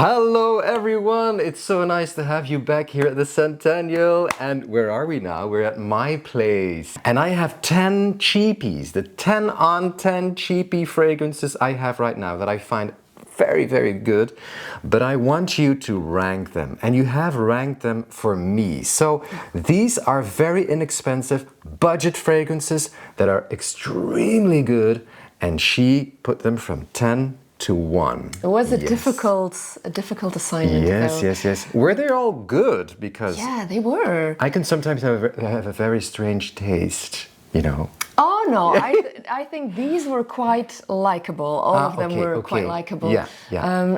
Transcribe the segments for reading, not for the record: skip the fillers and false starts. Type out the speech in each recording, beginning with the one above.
Hello everyone, it's so nice to have you back here at the Centennial. And where are we now? We're at my place. And I have 10 cheapies, the 10 on 10 cheapie fragrances I have right now that I find very, very good. But I want you to rank them, and you have ranked them for me. So these are very inexpensive budget fragrances that are extremely good, and she put them from 10 to 1. It was a difficult assignment. Yes. Were they all good? Because yeah, they were. I can sometimes have a very strange taste, you know. Oh no, I think these were quite likable. All of them were quite likable. Yeah.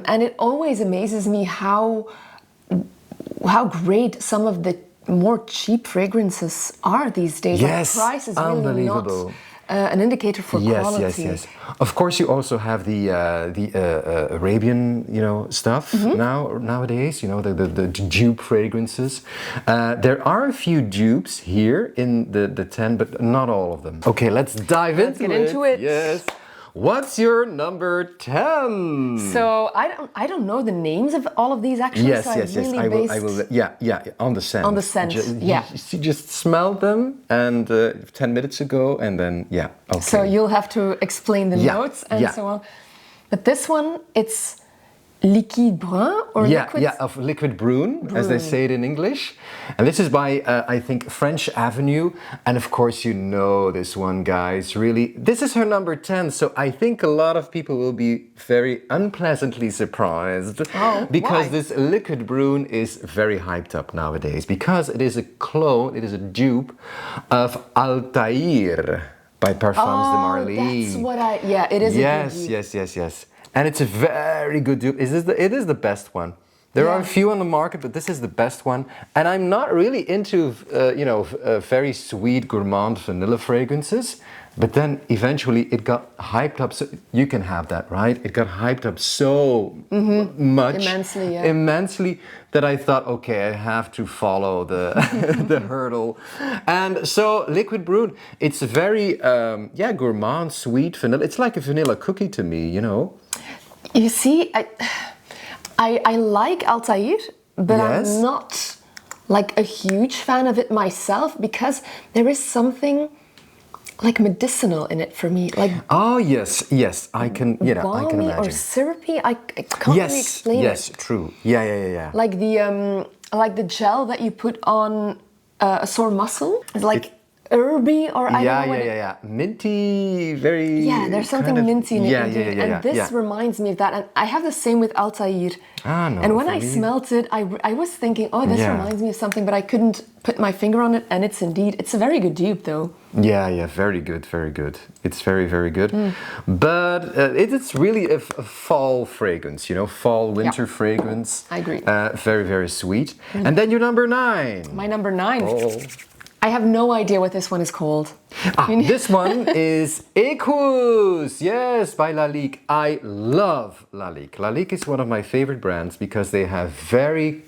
And it always amazes me how great some of the more cheap fragrances are these days. Yes, like, price is really not an indicator for quality. Yes. Of course, you also have the Arabian, stuff nowadays. You know, the dupe fragrances. There are a few dupes here in the 10, but not all of them. Okay, let's dive into it. Yes. What's your number 10? So I don't know the names of all of these actually. Yes. I will. Yeah. On the scent. On the scent. You just smelled them and 10 minutes ago, and then Okay. So you'll have to explain the notes and so on. But this one, it's liquide brun or liquid? Yeah, of liquid Brun, as they say it in English. And this is by, I think, French Avenue. And of course, you know this one, guys. Really, this is her number 10. So I think a lot of people will be very unpleasantly surprised. Because this liquid Brun is very hyped up nowadays. Because it is a clone, it is a dupe of Altair by Parfums de Marly. That's what it is a good dupe. Yes. And it's a very good dupe. It is the best one. There are a few on the market, but this is the best one. And I'm not really into, very sweet gourmand vanilla fragrances. But then eventually it got hyped up. So you can have that, right? It got hyped up so much. Immensely that I thought, okay, I have to follow the the hurdle. And so liquid Brun, it's very, gourmand, sweet vanilla. It's like a vanilla cookie to me, you know. You see, I like Altair, but I'm not like a huge fan of it myself because there is something like medicinal in it for me, like yes, I can imagine. Or syrupy. I can't really explain it. Yes, true. Yeah. Like the gel that you put on a sore muscle. It's like herby, or I don't know. Yeah. Minty, very. Yeah, there's something minty in it. And this reminds me of that. And I have the same with Altair. No, and when I smelt it, I was thinking, this reminds me of something, but I couldn't put my finger on it. And it's a very good dupe, though. Yeah, very good. It's very, very good. But it is really a fall fragrance, fall, winter fragrance. I agree. Very, very sweet. And then your number 9. My number 9. I have no idea what this one is called. This one is Equus, yes, by Lalique. I love Lalique. Lalique is one of my favorite brands because they have very,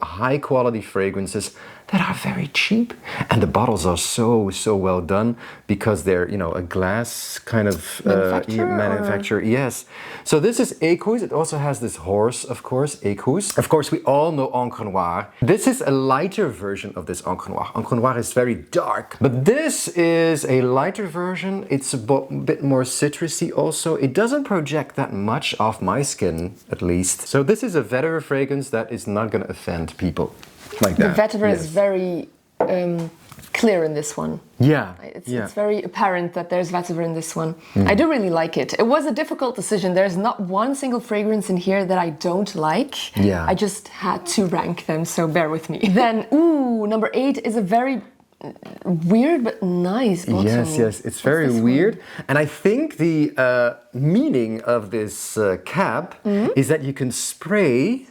high quality fragrances that are very cheap. And the bottles are so well done because they're, a glass kind of manufacturer. Yes. So this is Equus. It also has this horse, of course, Equus. Of course, we all know Encre. This is a lighter version of this Encre. Encre is very dark, but this is a lighter version. It's a bit more citrusy also. It doesn't project that much off my skin, at least. So this is a vetiver fragrance that is not going to offend people like that. The vetiver is very clear in this one. Yeah. It's very apparent that there's vetiver in this one. I do really like it. It was a difficult decision. There's not one single fragrance in here that I don't like. Yeah. I just had to rank them, so bear with me. Then, number 8 is a very weird but nice bottle. Yes, it's very weird. And I think the meaning of this cap is that you can spray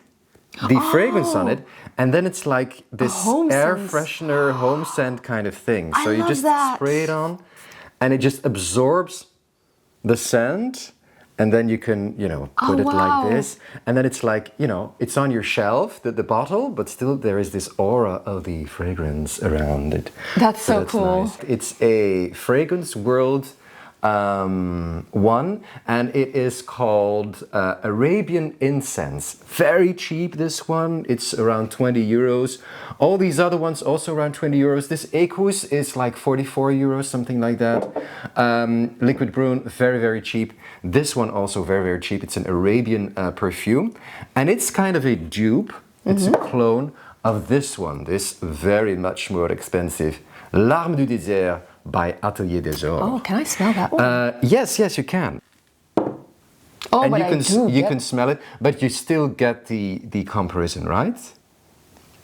the fragrance on it, and then it's like this air freshener, home scent kind of thing. So you just spray it on, and it just absorbs the scent, and then you can, put it like this, and then it's like, it's on your shelf, the bottle, but still there is this aura of the fragrance around it. That's so cool. Nice. It's a fragrance world one, and it is called Arabian Incense. Very cheap, this one. It's around 20 euros. All these other ones also around 20 euros. This Equus is like 44 euros, something like that. Liquid Brun, very, very cheap. This one also very, very cheap. It's an Arabian perfume, and it's kind of a dupe. It's a clone of this one, this very much more expensive L'Arme du Désert by Atelier des Ors. Oh, can I smell that one? Yes, you can. Oh, and but you can smell it, but you still get the comparison, right?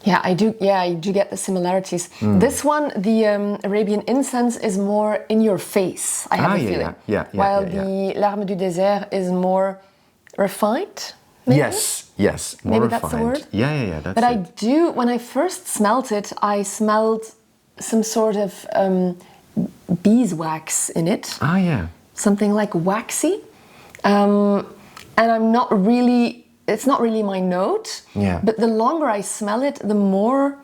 Yeah, I do. Yeah, I do get the similarities. This one, the Arabian Incense, is more in your face. I have a feeling. While the L'Arme du Désert is more refined. Maybe? Yes, more maybe refined. That's the word. Yeah, that's but it. I do. When I first smelled it, I smelled some sort of beeswax in it. Ah, yeah. Something like waxy, and I'm not really. It's not really my note. Yeah. But the longer I smell it, the more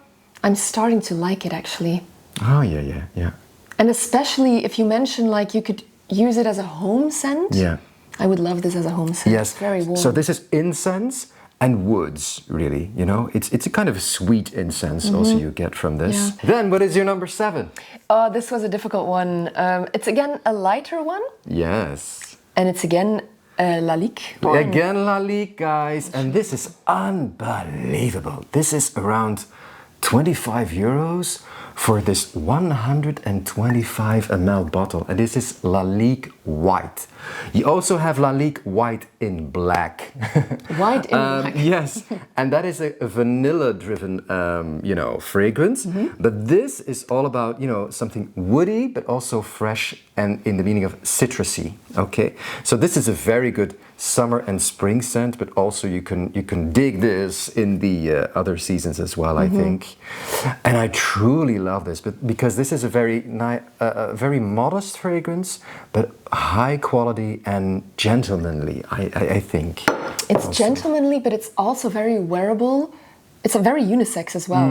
I'm starting to like it, actually. Oh, yeah. And especially if you mention like you could use it as a home scent. Yeah. I would love this as a home scent. Yes. It's very warm. So this is incense and woods, really. You know, it's a kind of sweet incense also you get from this. Yeah. Then what is your number 7? Oh, this was a difficult one. It's again a lighter one. Yes. And it's again Lalique. Again Lalique, guys. And this is unbelievable. This is around 25 euros for this 125 ml bottle. And this is Lalique White. You also have Lalique White in black. White in black. Yes, and that is a vanilla-driven, fragrance. But this is all about, something woody, but also fresh and in the meaning of citrusy. Okay, so this is a very good summer and spring scent, but also you can dig this in the other seasons as well, I think. And I truly love this, but because this is a very modest fragrance, but high quality and gentlemanly, I think. It's also gentlemanly, but it's also very wearable. It's a very unisex as well.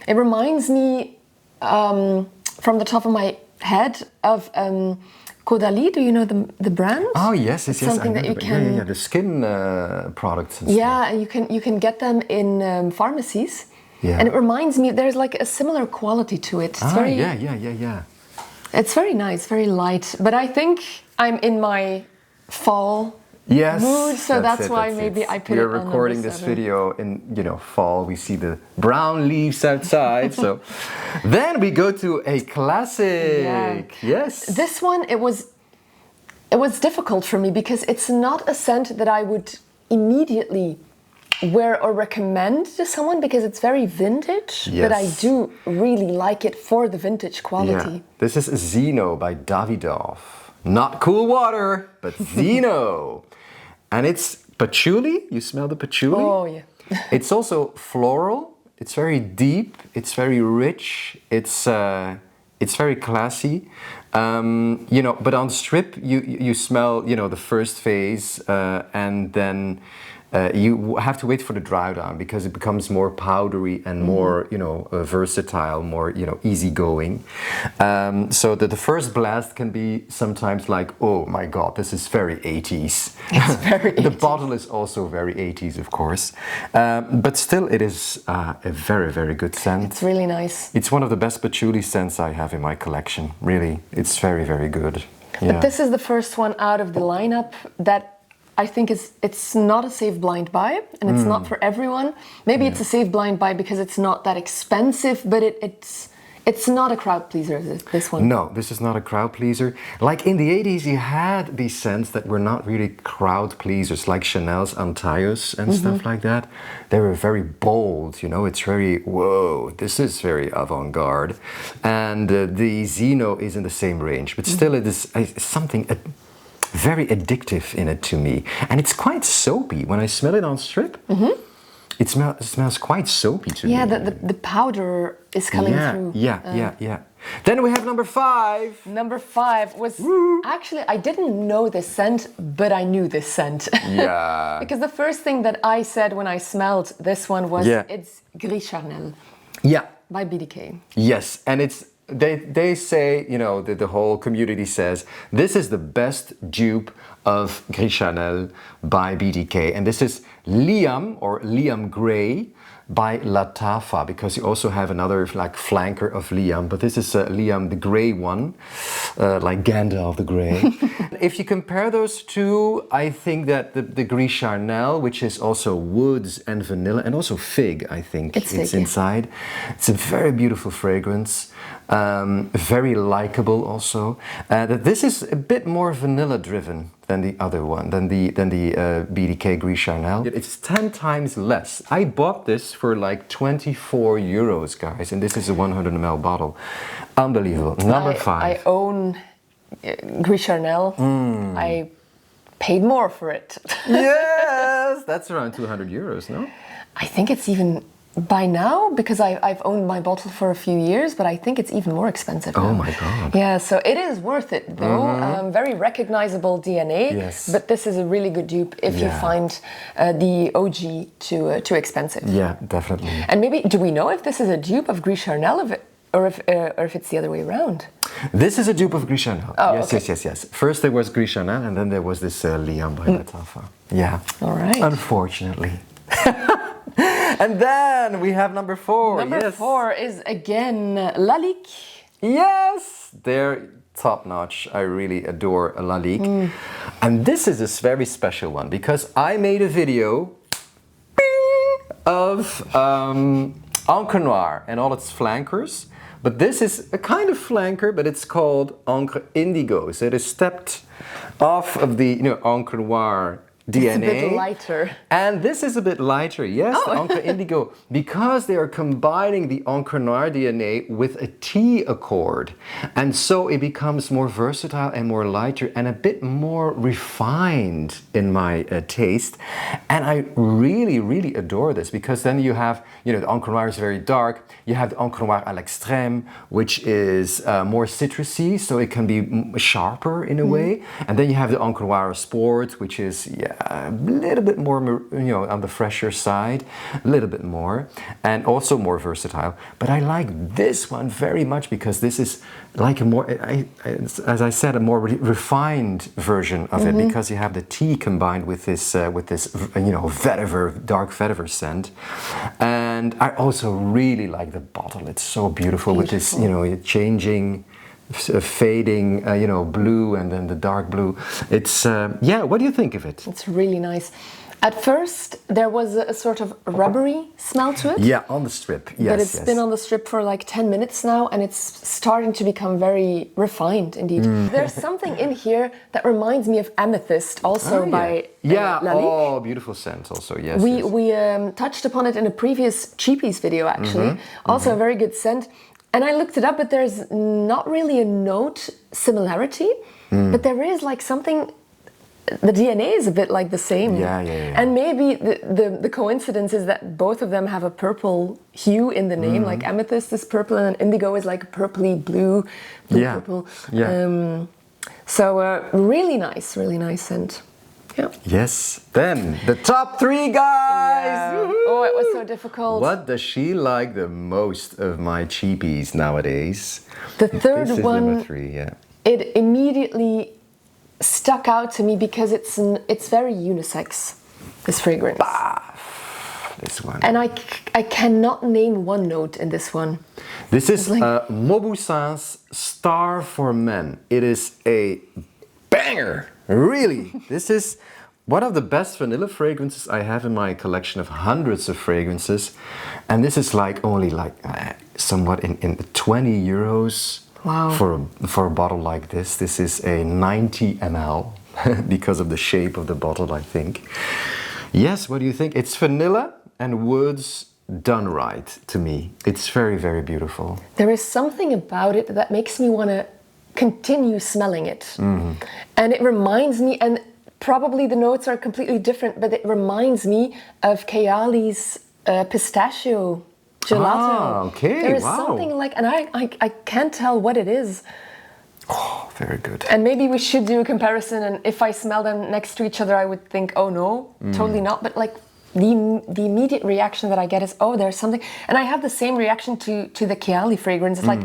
It reminds me, from the top of my head, of Caudalie. Do you know the brand? Oh yes. Something that you can. Yeah, the skin products. And yeah, and you can get them in pharmacies. Yeah. And it reminds me, there's like a similar quality to it. It's very, yeah. It's very nice, very light. But I think I'm in my fall mood, so that's why maybe I put it on We're recording number this 7. video in fall. We see the brown leaves outside. So then we go to a classic. Yeah. Yes. This one, it was difficult for me because it's not a scent that I would immediately wear or recommend to someone because it's very vintage. Yes. But I do really like it for the vintage quality. Yeah. This is Zino by Davidoff. Not cool water, but Zino. And it's patchouli. You smell the patchouli? Oh, yeah. It's also floral. It's very deep. It's very rich. It's very classy. But on strip, you smell, the first phase, and then you have to wait for the dry down because it becomes more powdery and more, versatile, more, easygoing. So the first blast can be sometimes like, oh my God, this is very 80s. It's very 80s. The bottle is also very 80s, of course. But still, it is a very, very good scent. It's really nice. It's one of the best patchouli scents I have in my collection. Really, it's very, very good. Yeah. But this is the first one out of the lineup that I think it's not a safe blind buy, and it's not for everyone. Maybe it's a safe blind buy because it's not that expensive, but it's not a crowd pleaser, this one. No, this is not a crowd pleaser. Like in the 80s, you had these scents that were not really crowd pleasers, like Chanel's Antaios and stuff like that. They were very bold, it's very, whoa, this is very avant-garde. And the Zino is in the same range, but still it is something very addictive in it to me. And it's quite soapy. When I smell it on strip, it smells quite soapy to me. Yeah, the powder is coming through. Yeah. Then we have number 5. Number 5 was actually, I didn't know this scent, but I knew this scent. Yeah. Because the first thing that I said when I smelled this one was, it's Gris Charnel. Yeah. By BDK. Yes, and it's they say, you know, the whole community says, this is the best dupe of Gris Chanel by BDK. And this is Liam, or Liam Grey, by Lattafa, because you also have another like flanker of Liam, but this is Liam the Grey one, like Gandalf the Grey. If you compare those two, I think that the Gris Chanel, which is also woods and vanilla and also fig, I think it's inside. It's a very beautiful fragrance, very likable also. That this is a bit more vanilla driven than the other one, than the BDK Gris Chanel. It's 10 times less. I bought this for like 24 euros, guys, and this is a 100 ml bottle. Unbelievable. Number 5. I own Gris Chanel. I paid more for it. Yes, that's around 200 euros, no? I think it's even by now, because I've owned my bottle for a few years, but I think it's even more expensive now. Oh my God. Yeah, so it is worth it though. Very recognizable DNA, yes. But this is a really good dupe if you find the OG too expensive. Yeah, definitely. And maybe, do we know if this is a dupe of Gris Chanel or if it's the other way around? This is a dupe of Gris Chanel. Oh, yes, okay. yes. First there was Gris Chanel, and then there was this Liam by Lattafa. Yeah. All right. Unfortunately. And then we have number 4. Number 4 is again Lalique. Yes, they're top notch. I really adore Lalique. And this is a very special one because I made a video of Encre Noir and all its flankers. But this is a kind of flanker, but it's called Encre Indigo. So it is stepped off of the Encre Noir DNA. It's a bit lighter. And this is a bit lighter, yes, the Encre Indigo, because they are combining the Encre Noir DNA with a T accord. And so it becomes more versatile and more lighter and a bit more refined in my taste. And I really, really adore this because then you have, the Encre Noir is very dark. You have the Encre Noir à l'extrême, which is more citrusy, so it can be sharper in a way. And then you have the Encre Noir Sport, which is, a little bit more, on the fresher side, a little bit more, and also more versatile. But I like this one very much because this is like a more, as I said, a more refined version of it, because you have the tea combined with this, vetiver, dark vetiver scent. And I also really like the bottle. It's so beautiful. With this, changing, fading, blue and then the dark blue. It's, what do you think of it? It's really nice. At first, there was a sort of rubbery smell to it. Yeah, on the strip, yes. But it's been on the strip for like 10 minutes now, and it's starting to become very refined indeed. There's something in here that reminds me of Amethyst, also by Lalique. Beautiful scent also, yes. We touched upon it in a previous Cheapies video, actually. Also a very good scent. And I looked it up, but there's not really a note similarity, but there is like something. The DNA is a bit like the same. Yeah. And maybe the coincidence is that both of them have a purple hue in the name, like Amethyst is purple and Indigo is like a purpley blue purple. Yeah. So really nice scent. Yeah. Yes. Then the top 3 guys. Yeah. Oh, it was so difficult. What does she like the most of my cheapies nowadays? The third this is one. Number 3. Yeah. It immediately stuck out to me because it's very unisex, this fragrance. This one. And I cannot name one note in this one. This is Maubousin's Star for Men. It is a banger, really. This is one of the best vanilla fragrances I have in my collection of hundreds of fragrances. And this is only somewhat in 20 euros. Wow. For a bottle like this. This is a 90 ml because of the shape of the bottle, I think. Yes, what do you think? It's vanilla and woods done right to me. It's very, very beautiful. There is something about it that makes me want to continue smelling it. And it reminds me, and probably the notes are completely different, but it reminds me of Kayali's pistachio gelato. Okay, there is something like, and I can't tell what it is. Oh, very good. And maybe we should do a comparison, and if I smell them next to each other, I would think, oh no, totally not. But like the immediate reaction that I get is, oh, there's something. And I have the same reaction to the Kayali fragrance. It's like,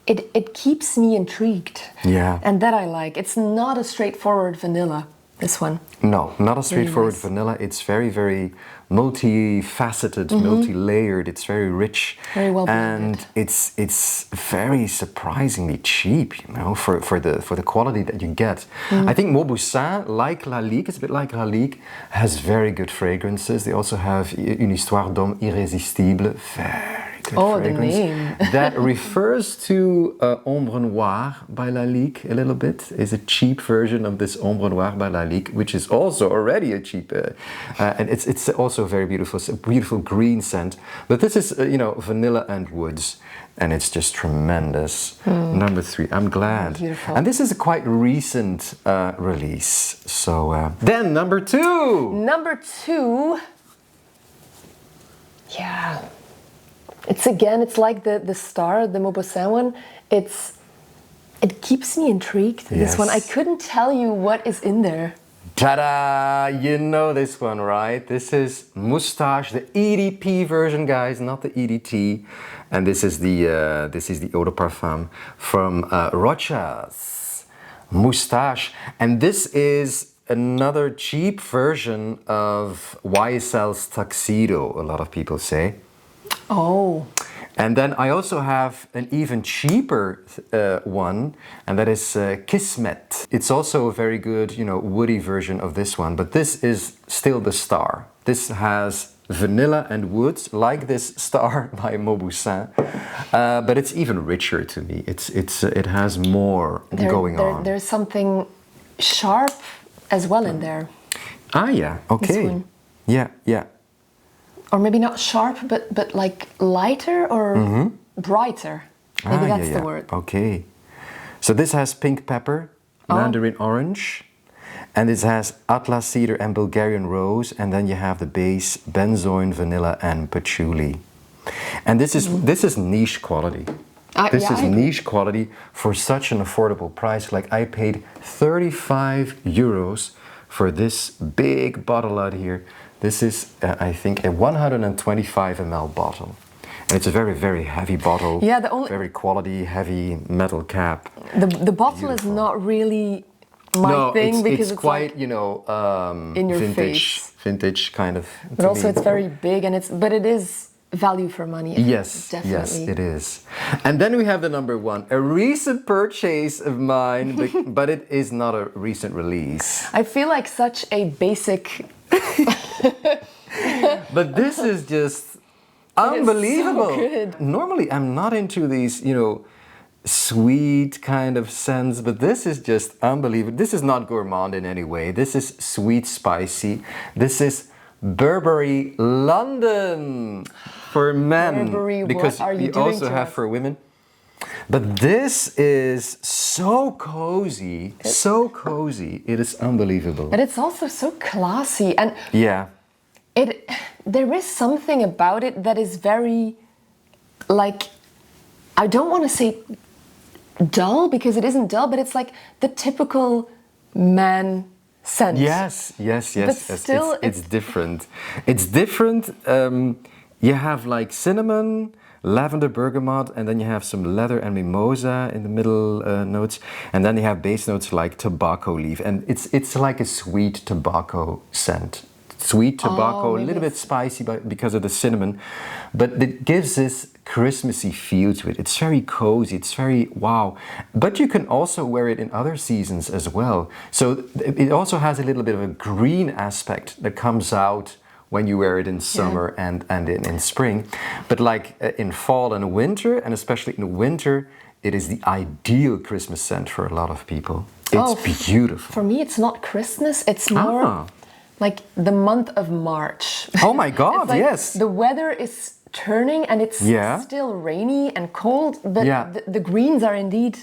it keeps me intrigued. Yeah. And that I like. It's not a straightforward vanilla, this one. No, not a straightforward nice. vanilla. It's very, very multifaceted, multi-layered. It's very rich, Very well and blended. it's very surprisingly cheap. You know, for the quality that you get. I think Mauboussin, like Lalique, it's a bit like Lalique, has very good fragrances. They also have Une histoire d'homme irrésistible. Very good fragrance. The name. That refers to Ombre Noire by Lalique a little bit. Is a cheap version of this Ombre Noire by Lalique, which is also already a cheap, and it's also very beautiful. It's a beautiful green scent. But this is vanilla and woods, and it's just tremendous. Number 3. I'm glad. Beautiful. And this is a quite recent release. So then number 2. Number 2. Yeah. It's like the star, the Mauboussin one. It keeps me intrigued. This one, I couldn't tell you what is in there. Ta-da! You know this one, right? This is Moustache, the EDP version, guys, not the EDT. And this is the overperform from Rochas, Moustache. And this is another cheap version of YSL's Tuxedo, a lot of people say. Oh. And then I also have an even cheaper one, and that is Kismet. It's also a very good, woody version of this one, but this is still the star. This has vanilla and woods, like this star by Mauboussin, but it's even richer to me. It has more going on. There's something sharp as well in there. Ah, yeah, okay. This one. Yeah. Or maybe not sharp, but like lighter or brighter. Maybe that's the word. Okay. So this has pink pepper, mandarin orange, and this has Atlas cedar and Bulgarian rose, and then you have the base benzoin, vanilla, and patchouli. And this is niche quality. This is niche quality for such an affordable price. Like I paid 35 euros for this big bottle out here. This is, I think, a 125 ml bottle. And it's a very, very heavy bottle. Yeah, very quality, heavy metal cap. The bottle is not really my thing because it's quite, like in your vintage kind of. But also it's very big, and it is value for money. Yes, definitely. Yes, it is. And then we have the number 1, a recent purchase of mine, but it is not a recent release. I feel like such a basic. But this is just unbelievable. So good. Normally, I'm not into these, sweet kind of scents, but this is just unbelievable. This is not gourmand in any way. This is sweet, spicy. This is Burberry London for men. Burberry, because what are you we doing also to have us? for women. But this is so cozy, so cozy. It is unbelievable. But it's also so classy, and yeah. There is something about it that is very, like, I don't want to say dull because it isn't dull, but it's like the typical man scent. Yes. But still, it's different. It's different. You have like cinnamon, lavender, bergamot, and then you have some leather and mimosa in the middle notes, and then you have base notes like tobacco leaf, and it's like a sweet tobacco scent. Sweet tobacco, a little bit spicy because of the cinnamon, but it gives this Christmassy feel to it. It's very cozy, it's very wow. But you can also wear it in other seasons as well. So it also has a little bit of a green aspect that comes out when you wear it in summer and in spring. But like in fall and winter, and especially in winter, it is the ideal Christmas scent for a lot of people. It's beautiful. For me, it's not Christmas, it's more like the month of March. Oh my God, like yes. The weather is turning and it's still rainy and cold, but the greens are indeed,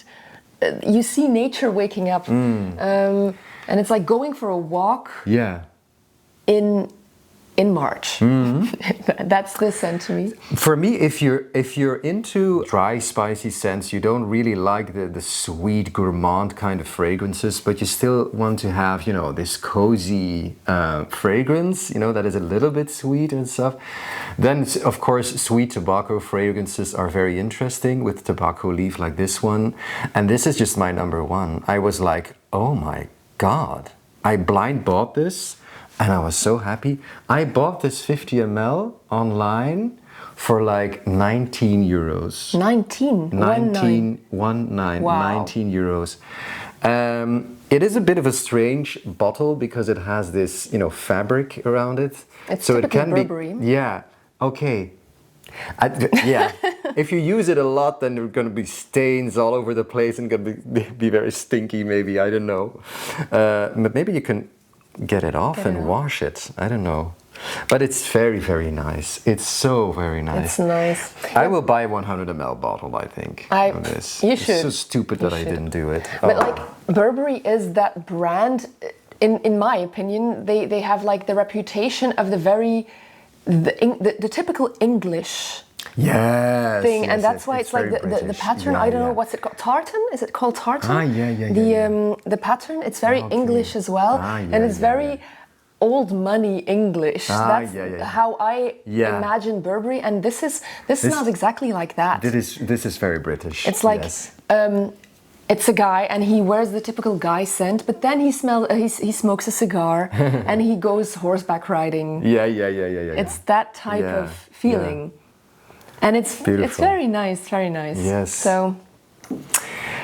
you see nature waking up. And it's like going for a walk in in March. That's the scent to me. For me, if you're into dry, spicy scents, you don't really like the sweet, gourmand kind of fragrances, but you still want to have, you know, this cozy fragrance, you know, that is a little bit sweet and stuff. Then, of course, sweet tobacco fragrances are very interesting with tobacco leaf like this one. And this is just my number one. I was like, oh my God. I blind bought this. And I was so happy. I bought this 50 ml online for like 19 euros. 19? 19. Wow. 19 euros. It is a bit of a strange bottle because it has this, you know, fabric around it. It's so typically it can Burberry. be, yeah, okay. Yeah, if you use it a lot, then there are going to be stains all over the place and going to be very stinky, maybe, I don't know. But maybe you can get it off and wash it. I don't know. But it's very, very nice. It's so very nice. It's nice. I will buy a 100 ml bottle, I think, of this. You should. It's so stupid that I didn't do it. But like, Burberry is that brand, in my opinion, they have like the reputation of the typical English thing, and that's why it's like the pattern. I don't know what's it called. Tartan? Is it called tartan? The pattern. It's very English as well, and it's very old money English. That's how I imagine Burberry, and this is not exactly like that. This is very British. It's like it's a guy and he wears the typical guy scent, but then he smokes a cigar and he goes horseback riding. Yeah. It's that type of feeling. And it's very nice, very nice. Yes.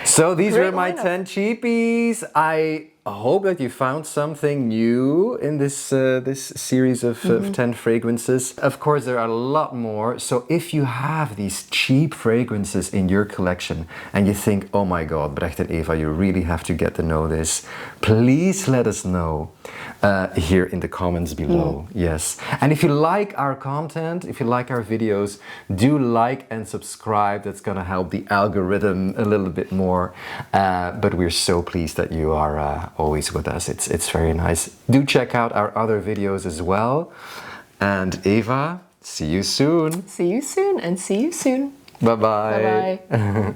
So these were my 10 cheapies. I hope that you found something new in this this series of 10 fragrances. Of course, there are a lot more. So if you have these cheap fragrances in your collection and you think, oh my God, Brecht and Eva, you really have to get to know this, please let us know here in the comments below. Yes. And if you like our content, if you like our videos, do like and subscribe. That's going to help the algorithm a little bit more. But we're so pleased that you are always with us. It's very nice. Do check out our other videos as well. And Eva, see you soon. See you soon and see you soon. Bye-bye. Bye-bye.